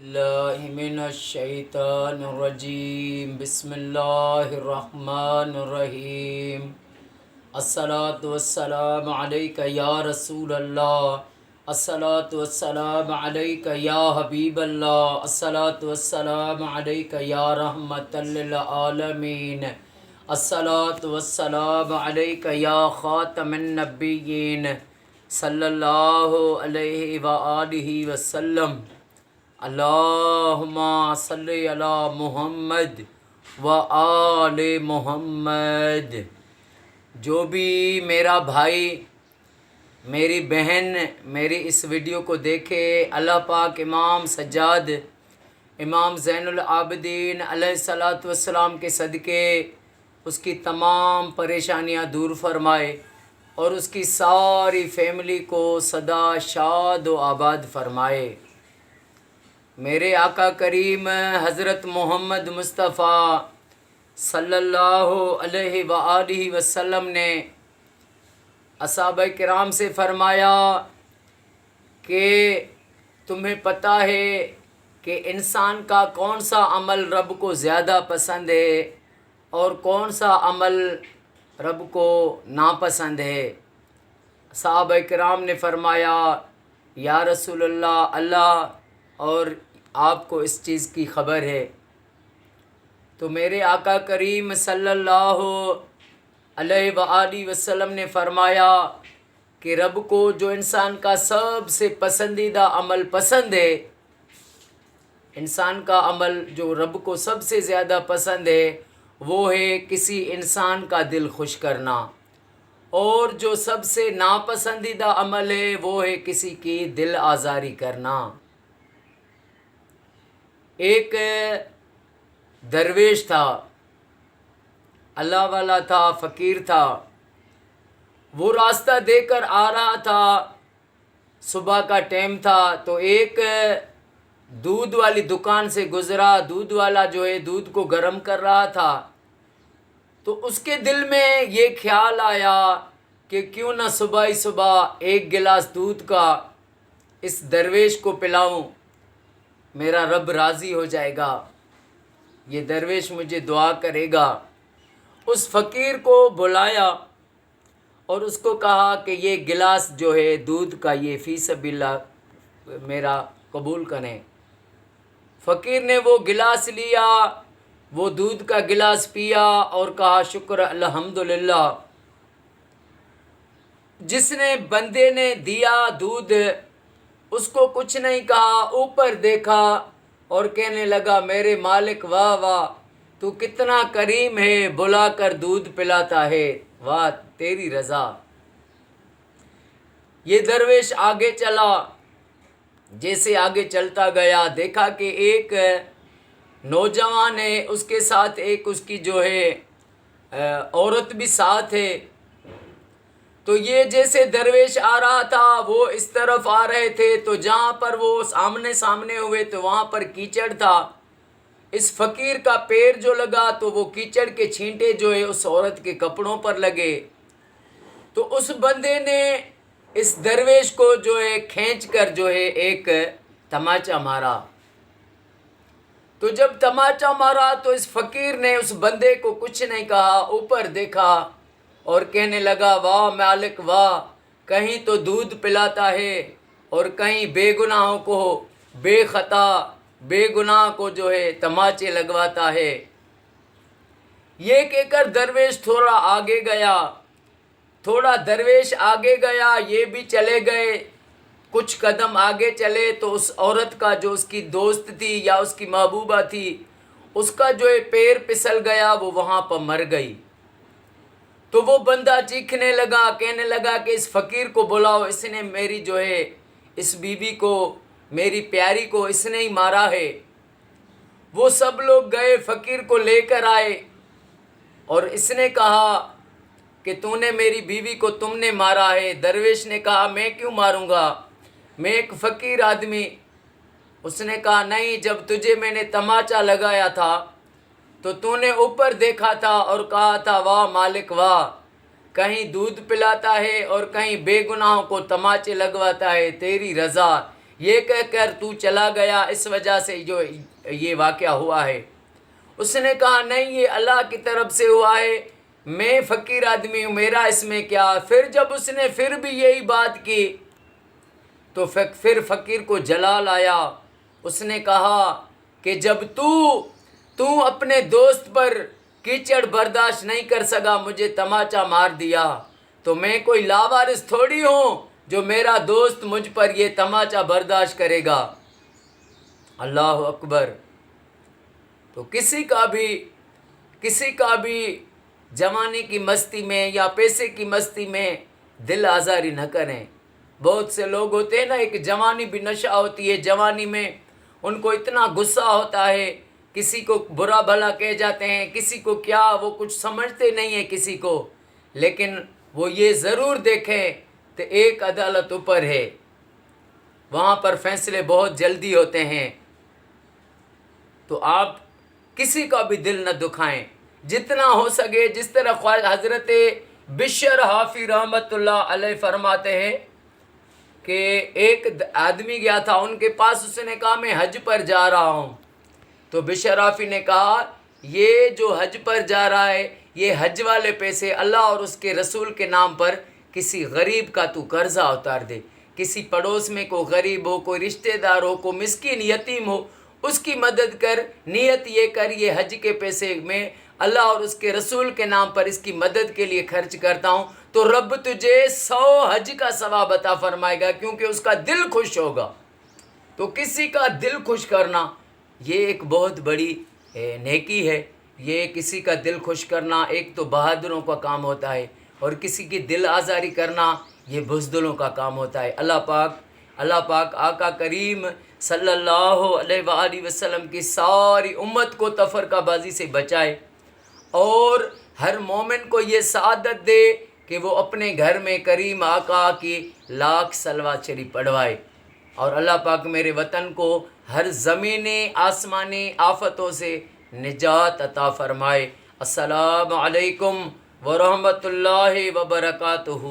باللہ من الشیطان الرجیم بسم اللہ الرحمن الرحیم الصلاۃ والسلام علیک یا رسول اللہ، الصلاۃ والسلام علیک یا حبیب اللہ، الصلاۃ والسلام علیک یا رحمۃ للعالمین، الصلاۃ والسلام علیک یا خاتم النبیین صلی اللہ علیہ وآلہ وسلم۔ اللہم صلی علی محمد و آل محمد۔ جو بھی میرا بھائی میری بہن میری اس ویڈیو کو دیکھے، اللہ پاک امام سجاد امام زین العابدین علیہ الصلاۃ والسلام کے صدقے اس کی تمام پریشانیاں دور فرمائے اور اس کی ساری فیملی کو سدا شاد و آباد فرمائے۔ میرے آقا کریم حضرت محمد مصطفیٰ صلی اللہ علیہ وآلہ وسلم نے اصحابہ کرام سے فرمایا کہ تمہیں پتہ ہے کہ انسان کا کون سا عمل رب کو زیادہ پسند ہے اور کون سا عمل رب کو ناپسند ہے؟ صحابہ کرام نے فرمایا یا رسول اللہ، اللہ اور آپ کو اس چیز کی خبر ہے۔ تو میرے آقا کریم صلی اللہ علیہ وآلہ وسلم نے فرمایا کہ رب کو جو انسان کا سب سے پسندیدہ عمل پسند ہے، انسان کا عمل جو رب کو سب سے زیادہ پسند ہے وہ ہے کسی انسان کا دل خوش کرنا، اور جو سب سے ناپسندیدہ عمل ہے وہ ہے کسی کی دل آزاری کرنا۔ ایک درویش تھا، اللہ والا تھا، فقیر تھا۔ وہ راستہ دے کر آ رہا تھا، صبح کا ٹائم تھا، تو ایک دودھ والی دکان سے گزرا۔ دودھ والا جو ہے دودھ کو گرم کر رہا تھا، تو اس کے دل میں یہ خیال آیا کہ کیوں نہ صبح ہی صبح ایک گلاس دودھ کا اس درویش کو پلاؤں، میرا رب راضی ہو جائے گا، یہ درویش مجھے دعا کرے گا۔ اس فقیر کو بلایا اور اس کو کہا کہ یہ گلاس جو ہے دودھ کا یہ فی سبیل اللہ میرا قبول کریں۔ فقیر نے وہ گلاس لیا، وہ دودھ کا گلاس پیا اور کہا شکر الحمدللہ۔ جس نے بندے نے دیا دودھ، اس کو کچھ نہیں کہا، اوپر دیکھا اور کہنے لگا میرے مالک واہ واہ، تو کتنا کریم ہے، بلا کر دودھ پلاتا ہے، واہ تیری رضا۔ یہ درویش آگے چلا، جیسے آگے چلتا گیا دیکھا کہ ایک نوجوان ہے، اس کے ساتھ ایک اس کی جو ہے عورت بھی ساتھ ہے۔ تو یہ جیسے درویش آ رہا تھا وہ اس طرف آ رہے تھے، تو جہاں پر وہ سامنے ہوئے تو وہاں پر کیچڑ تھا۔ اس فقیر کا پیر جو لگا تو وہ کیچڑ کے چھینٹے جو ہے اس عورت کے کپڑوں پر لگے۔ تو اس بندے نے اس درویش کو جو ہے کھینچ کر جو ہے ایک تماچا مارا۔ تو جب تماچا مارا تو اس فقیر نے اس بندے کو کچھ نہیں کہا، اوپر دیکھا اور کہنے لگا واہ مالک واہ، کہیں تو دودھ پلاتا ہے اور کہیں بے گناہوں کو، بے خطا بے گناہ کو جو ہے تماچے لگواتا ہے۔ یہ کہہ کر درویش تھوڑا آگے گیا، یہ بھی چلے گئے۔ کچھ قدم آگے چلے تو اس عورت کا جو اس کی دوست تھی یا اس کی محبوبہ تھی، اس کا جو ہے پیر پسل گیا، وہ وہاں پر مر گئی۔ تو وہ بندہ چیخنے لگا، کہنے لگا کہ اس فقیر کو بلاؤ، اس نے میری جو ہے اس بیوی کو، میری پیاری کو اس نے ہی مارا ہے۔ وہ سب لوگ گئے، فقیر کو لے کر آئے اور اس نے کہا کہ تو نے میری بیوی کو تم نے مارا ہے۔ درویش نے کہا میں کیوں ماروں گا، میں ایک فقیر آدمی۔ اس نے کہا نہیں، جب تجھے میں نے تماچا لگایا تھا تو نے اوپر دیکھا تھا اور کہا تھا واہ مالک واہ، کہیں دودھ پلاتا ہے اور کہیں بے گناہوں کو تماچے لگواتا ہے، تیری رضا، یہ کہہ کر تو چلا گیا، اس وجہ سے جو یہ واقعہ ہوا ہے۔ اس نے کہا نہیں، یہ اللہ کی طرف سے ہوا ہے، میں فقیر آدمی ہوں، میرا اس میں کیا۔ پھر جب اس نے پھر بھی یہی بات کی تو پھر فقیر کو جلال آیا۔ اس نے کہا کہ جب تو اپنے دوست پر کیچڑ برداشت نہیں کر سکا، مجھے تماچا مار دیا، تو میں کوئی لاوارث تھوڑی ہوں جو میرا دوست مجھ پر یہ تماچا برداشت کرے گا۔ اللہ اکبر۔ تو کسی کا بھی جوانی کی مستی میں یا پیسے کی مستی میں دل آزاری نہ کریں۔ بہت سے لوگ ہوتے ہیں نا، ایک جوانی بھی نشہ ہوتی ہے، جوانی میں ان کو اتنا غصہ ہوتا ہے، کسی کو برا بھلا کہہ جاتے ہیں، کسی کو کیا، وہ کچھ سمجھتے نہیں ہیں کسی کو۔ لیکن وہ یہ ضرور دیکھیں کہ ایک عدالت اوپر ہے، وہاں پر فیصلے بہت جلدی ہوتے ہیں۔ تو آپ کسی کا بھی دل نہ دکھائیں، جتنا ہو سکے، جس طرح حضرت بشر حافی رحمۃ اللہ علیہ فرماتے ہیں کہ ایک آدمی گیا تھا ان کے پاس، اس نے کہا میں حج پر جا رہا ہوں۔ تو بشر حافی نے کہا یہ جو حج پر جا رہا ہے، یہ حج والے پیسے اللہ اور اس کے رسول کے نام پر کسی غریب کا تو قرضہ اتار دے، کسی پڑوس میں کوئی غریب ہو، کوئی رشتہ دار ہو، کوئی مسکین یتیم ہو، اس کی مدد کر، نیت یہ کر یہ حج کے پیسے میں اللہ اور اس کے رسول کے نام پر اس کی مدد کے لیے خرچ کرتا ہوں، تو رب تجھے 100 حج کا ثواب عطا فرمائے گا، کیونکہ اس کا دل خوش ہوگا۔ تو کسی کا دل خوش کرنا یہ ایک بہت بڑی نیکی ہے۔ یہ کسی کا دل خوش کرنا ایک تو بہادروں کا کام ہوتا ہے، اور کسی کی دل آزاری کرنا یہ بزدلوں کا کام ہوتا ہے۔ اللہ پاک آقا کریم صلی اللہ علیہ وآلہ وسلم کی ساری امت کو تفرقہ بازی سے بچائے، اور ہر مومن کو یہ سعادت دے کہ وہ اپنے گھر میں کریم آقا کی لاکھ صلوات شریف پڑھوائے، اور اللہ پاک میرے وطن کو ہر زمینی آسمانی آفتوں سے نجات عطا فرمائے۔ السلام علیکم ورحمۃ اللہ وبرکاتہ۔